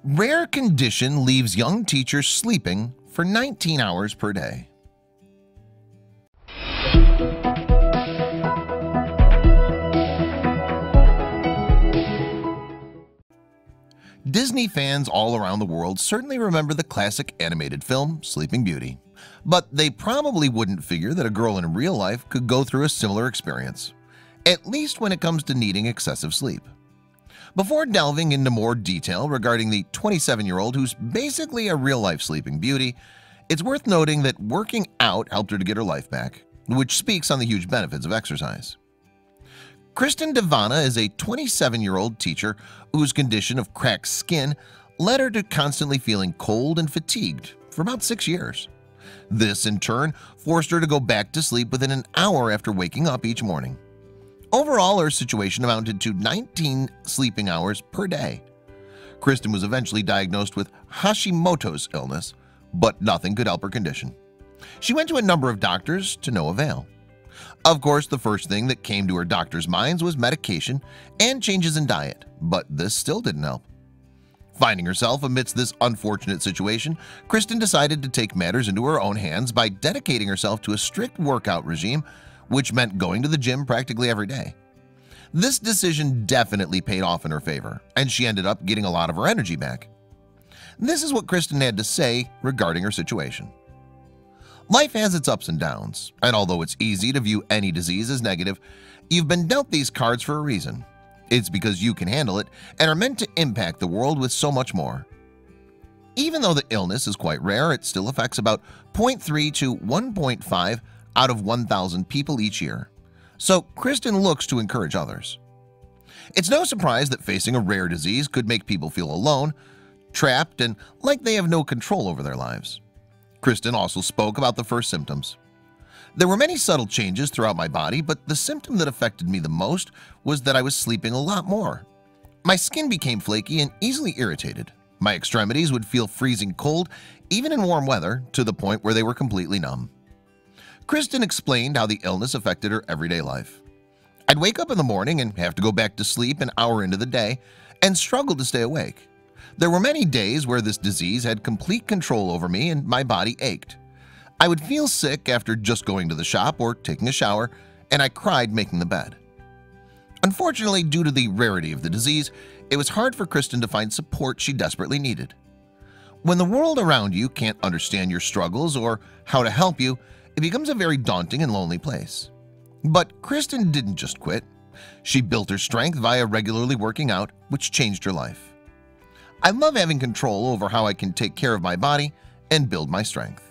Rare condition leaves young teachers sleeping for 19 hours per day. Disney fans all around the world certainly remember the classic animated film Sleeping Beauty, but they probably wouldn't figure that a girl in real life could go through a similar experience, at least when it comes to needing excessive sleep. Before delving into more detail regarding the 27-year-old who's basically a real-life Sleeping Beauty, it's worth noting that working out helped her to get her life back, which speaks on the huge benefits of exercise. Kristen Devana is a 27-year-old teacher whose condition of cracked skin led her to constantly feeling cold and fatigued for about 6 years. This, in turn, forced her to go back to sleep within an hour after waking up each morning. Overall, her situation amounted to 19 sleeping hours per day. Kristen was eventually diagnosed with Hashimoto's illness, but nothing could help her condition. She went to a number of doctors to no avail. Of course, the first thing that came to her doctors' minds was medication and changes in diet, but this still didn't help. Finding herself amidst this unfortunate situation, Kristen decided to take matters into her own hands by dedicating herself to a strict workout regime, which meant going to the gym practically every day. This decision definitely paid off in her favor, and she ended up getting a lot of her energy back. This is what Kristen had to say regarding her situation. Life has its ups and downs, and although it's easy to view any disease as negative, you've been dealt these cards for a reason. It's because you can handle it and are meant to impact the world with so much more. Even though the illness is quite rare, it still affects about 0.3 to 1.5 out of 1,000 people each year. So Kristen looks to encourage others. It's no surprise that facing a rare disease could make people feel alone, trapped, and like they have no control over their lives. Kristen also spoke about the first symptoms. There were many subtle changes throughout my body, but the symptom that affected me the most was that I was sleeping a lot more. My skin became flaky and easily irritated. My extremities would feel freezing cold, even in warm weather, to the point where they were completely numb. Kristen explained how the illness affected her everyday life. I'd wake up in the morning and have to go back to sleep an hour into the day and struggle to stay awake. There were many days where this disease had complete control over me and my body ached. I would feel sick after just going to the shop or taking a shower, and I cried making the bed. Unfortunately, due to the rarity of the disease, it was hard for Kristen to find support she desperately needed. When the world around you can't understand your struggles or how to help you, it becomes a very daunting and lonely place. But Kristen didn't just quit. She built her strength via regularly working out, which changed her life. I love having control over how I can take care of my body and build my strength.